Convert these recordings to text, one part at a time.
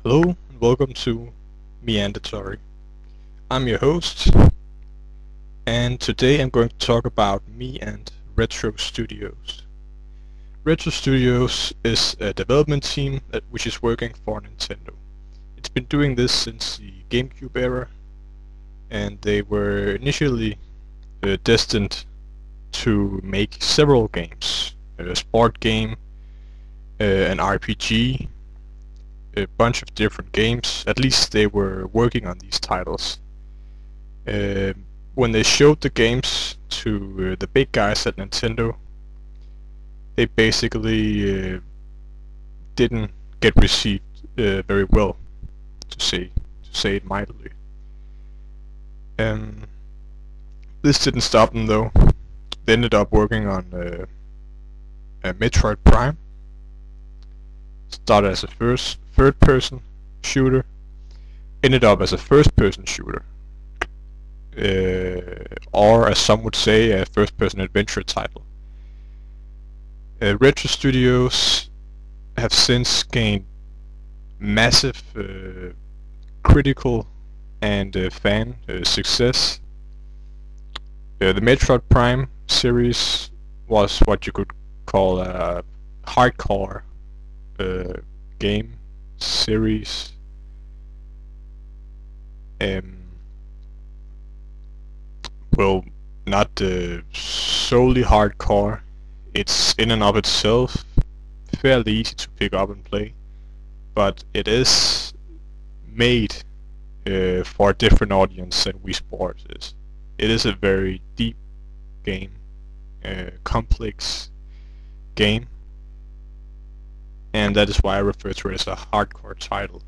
Hello and welcome to Meandatory. I'm your host, and today I'm going to talk about me and Retro Studios. Retro Studios is a development team which is working for Nintendo. It's been doing this since the GameCube era, and they were initially destined to make several games. A sport game, an RPG, a bunch of different games. At least they were working on these titles. When they showed the games to the big guys at Nintendo, they basically didn't get received very well, to say it mildly. This didn't stop them though. They ended up working on a Metroid Prime. Started as a third-person shooter, ended up as a first-person shooter, or as some would say, a first-person adventure title. Retro Studios have since gained massive critical and fan success. The Metroid Prime series was what you could call a hardcore game series. Well, not solely hardcore. It's in and of itself fairly easy to pick up and play, but it is made for a different audience than Wii Sports is. It is a very deep game, complex game, and that is why I refer to it as a hardcore title.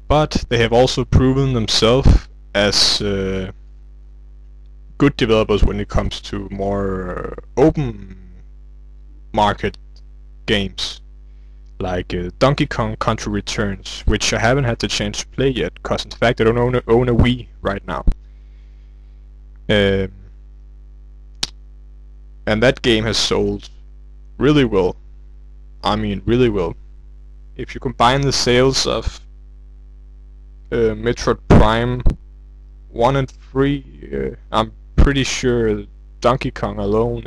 But they have also proven themselves as good developers when it comes to more open market games, like Donkey Kong Country Returns, which I haven't had the chance to play yet, because in fact I don't own a Wii right now. And that game has sold really well. I mean, really well. If you combine the sales of Metroid Prime 1 and 3, I'm pretty sure Donkey Kong alone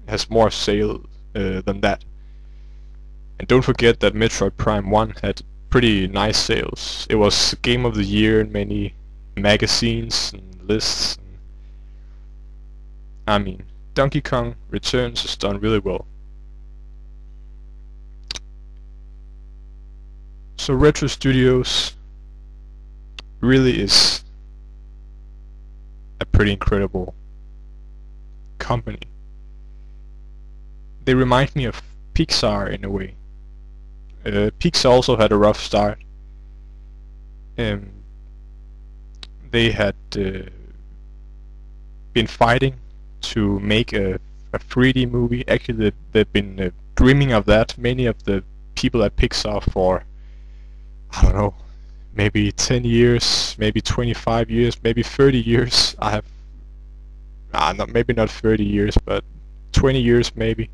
has more sales than that. And don't forget that Metroid Prime 1 had pretty nice sales. It was Game of the Year in many magazines and lists. I mean, Donkey Kong Returns has done really well. So Retro Studios really is a pretty incredible company. They remind me of Pixar in a way. Pixar also had a rough start. They had been fighting to make a 3D movie. Actually, they've been dreaming of that. Many of the people at Pixar for, I don't know, maybe 10 years, maybe 25 years, maybe 30 years. I have, maybe not 30 years, but 20 years maybe.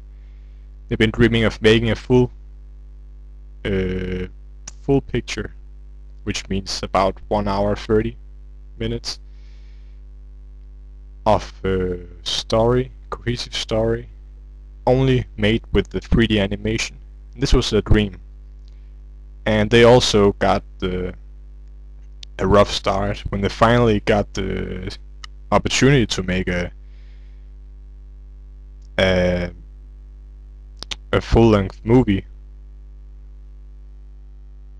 They've been dreaming of making a full picture, which means about 1 hour 30 minutes of story, cohesive story, only made with the 3D animation. This was a dream. And they also got a rough start when they finally got the opportunity to make a full-length movie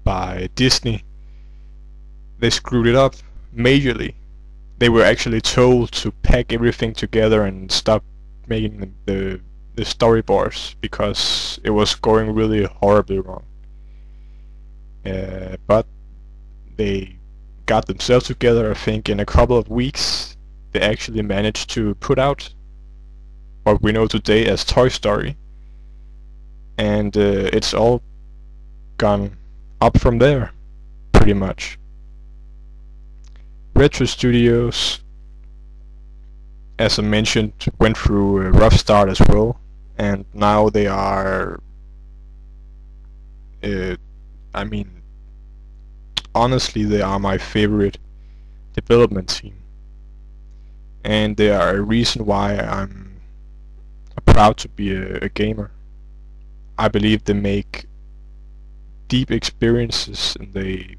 by Disney. They screwed it up majorly. They were actually told to pack everything together and stop making the storyboards because it was going really horribly wrong. But they got themselves together. I think in a couple of weeks they actually managed to put out what we know today as Toy Story, and it's all gone up from there pretty much. Retro Studios, as I mentioned, went through a rough start as well, and now they are I mean, honestly, they are my favorite development team, and they are a reason why I'm proud to be a gamer. I believe they make deep experiences, and they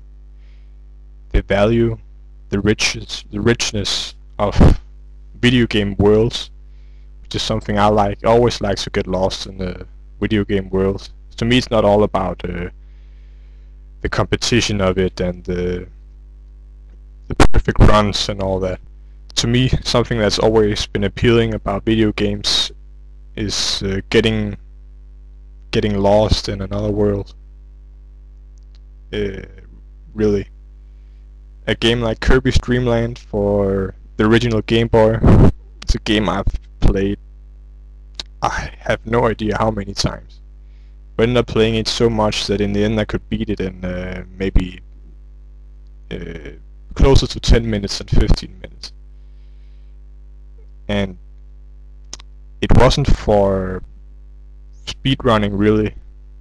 value the richness of video game worlds, which is something I like. I always like to get lost in the video game world. To me, it's not all about the competition of it and the perfect runs and all that. To me, something that's always been appealing about video games is getting lost in another world. Really, a game like Kirby's Dream Land for the original Game Boy. It's a game I've played, I have no idea how many times. But I ended up playing it so much that in the end I could beat it in maybe closer to 10 minutes than 15 minutes. And it wasn't for speedrunning really.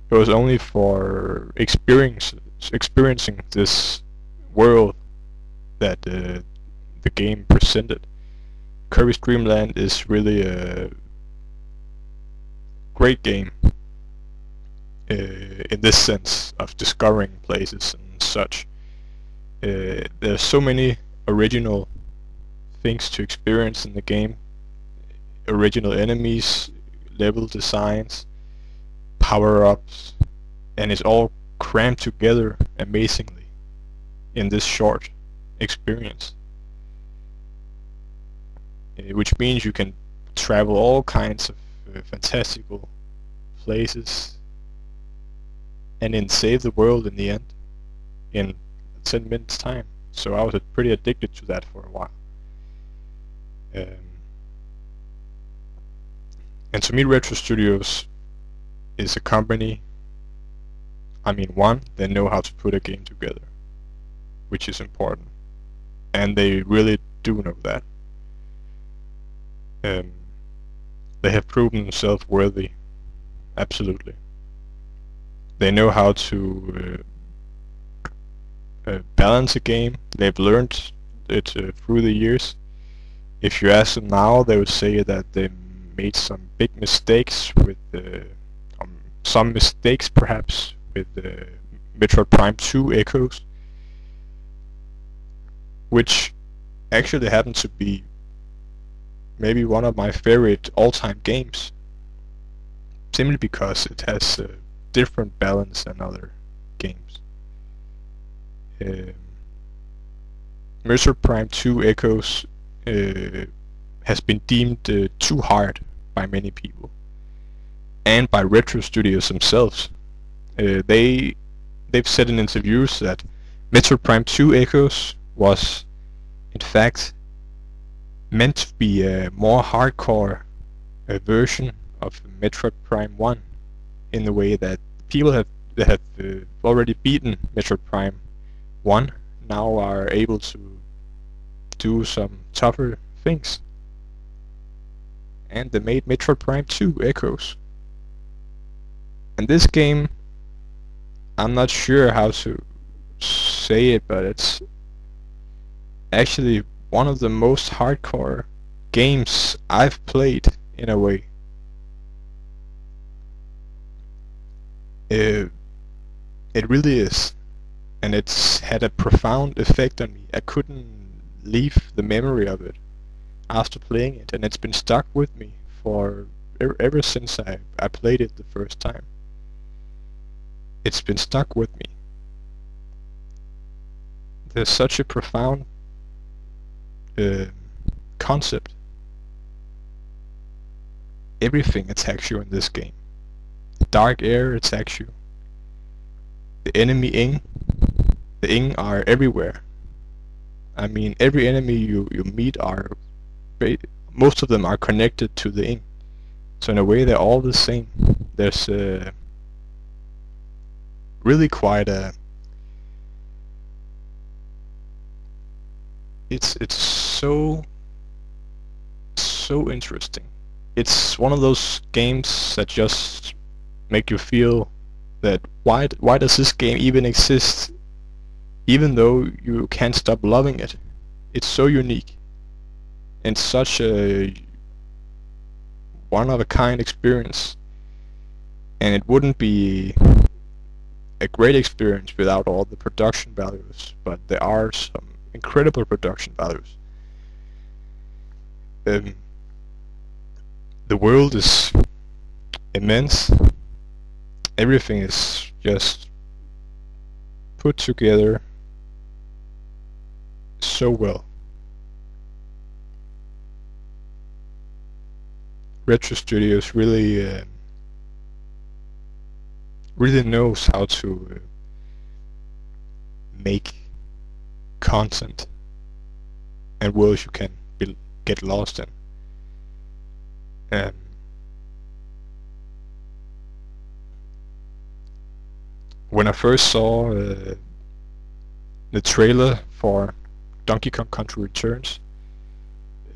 It was only for experiencing this world that the game presented. Kirby's Dream Land is really a great game in this sense of discovering places and such. There's so many original things to experience in the game. Original enemies, level designs, power-ups, and it's all crammed together amazingly in this short experience. Which means you can travel all kinds of fantastical places and then save the world in the end in 10 minutes time. So I was pretty addicted to that for a while. And to me, Retro Studios is a company, I mean, one, they know how to put a game together, which is important, and they really do know that. They have proven themselves worthy, absolutely. They know how to balance a game. They've learned it through the years. If you ask them now, they would say that they made some big mistakes with some mistakes perhaps with Metroid Prime 2 Echoes, which actually happened to be maybe one of my favorite all-time games, simply because it has a different balance than other games. Metroid Prime 2 Echoes has been deemed too hard by many people, and by Retro Studios themselves. They've said in interviews that Metroid Prime 2 Echoes was in fact meant to be a more hardcore version of Metroid Prime 1, in the way that people that have already beaten Metroid Prime 1 now are able to do some tougher things. And they made Metroid Prime 2 Echoes. And this game, I'm not sure how to say it, but it's actually one of the most hardcore games I've played, in a way. It really is, and it's had a profound effect on me. I couldn't leave the memory of it after playing it, and it's been stuck with me for ever since I played it the first time. It's been stuck with me. There's such a profound concept. Everything attacks you in this game. The dark air attacks you. The enemy ing. The ing are everywhere. I mean, every enemy you meet are, most of them are connected to the ing. So in a way they're all the same. There's really quite a... It's so interesting. It's one of those games that just make you feel that why does this game even exist, even though you can't stop loving it. It's so unique and such a one-of-a-kind experience, and it wouldn't be a great experience without all the production values, but there are some incredible production values. The world is immense. Everything is just put together so well. Retro Studios really knows how to make content and worlds you can get lost in. When I first saw the trailer for Donkey Kong Country Returns,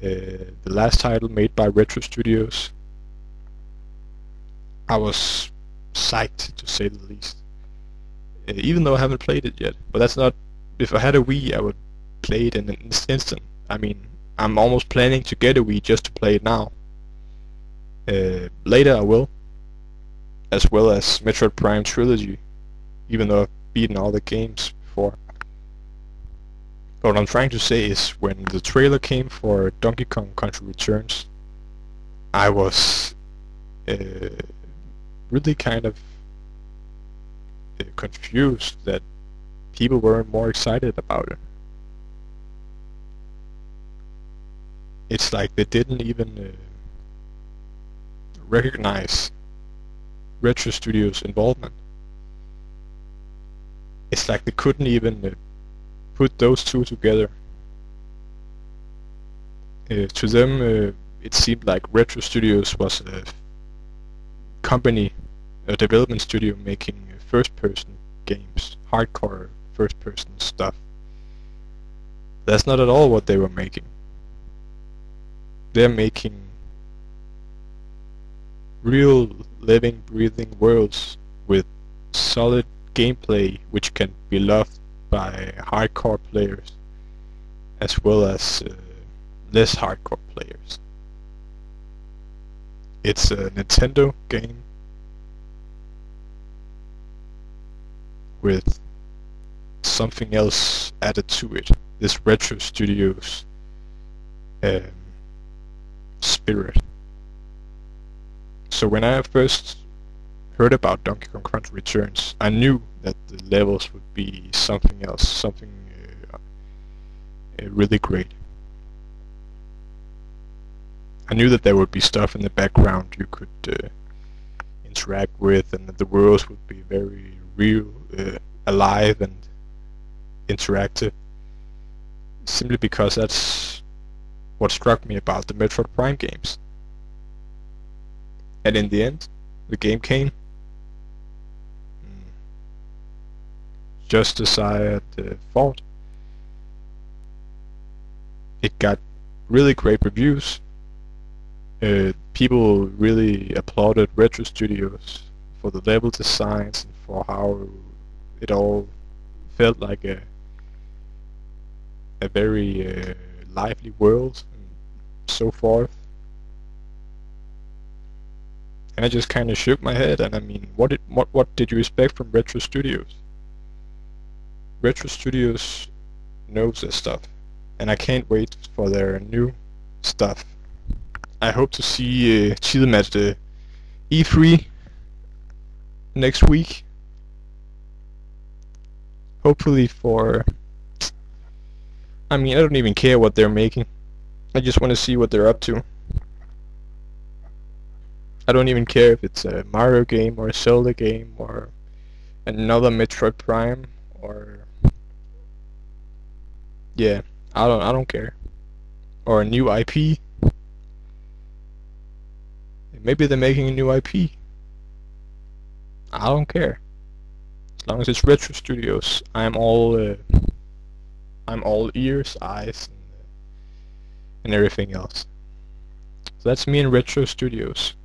the last title made by Retro Studios, I was psyched, to say the least. Even though I haven't played it yet. But that's not... If I had a Wii, I would play it in an instant. I mean, I'm almost planning to get a Wii just to play it now. Later I will. As well as Metroid Prime Trilogy. Even though I've beaten all the games before. But what I'm trying to say is, when the trailer came for Donkey Kong Country Returns, I was really kind of confused that people weren't more excited about it. It's like they didn't even recognize Retro Studios' involvement. It's like they couldn't even put those two together. To them, it seemed like Retro Studios was a company, a development studio making first-person games, hardcore first-person stuff. That's not at all what they were making. They're making real, living, breathing worlds with solid gameplay which can be loved by hardcore players as well as less hardcore players. It's a Nintendo game with something else added to it. This Retro Studios spirit. So when I first heard about Donkey Kong Country Returns, I knew that the levels would be something else, something really great. I knew that there would be stuff in the background you could interact with, and that the worlds would be very real, alive and interactive, simply because that's what struck me about the Metroid Prime games. And in the end, the game came just as I had thought. It got really great reviews. People really applauded Retro Studios for the level designs and for how it all felt like a very lively world and so forth. And I just kind of shook my head, and I mean, what did you expect from Retro Studios? Retro Studios knows their stuff, and I can't wait for their new stuff. I hope to see them at the E3 next week. Hopefully for... I mean, I don't even care what they're making. I just want to see what they're up to. I don't even care if it's a Mario game or a Zelda game or another Metroid Prime or... yeah, I don't care. Or a new IP. Maybe they're making a new IP. I don't care. As long as it's Retro Studios, I'm all ears, eyes, and everything else. So that's me and Retro Studios.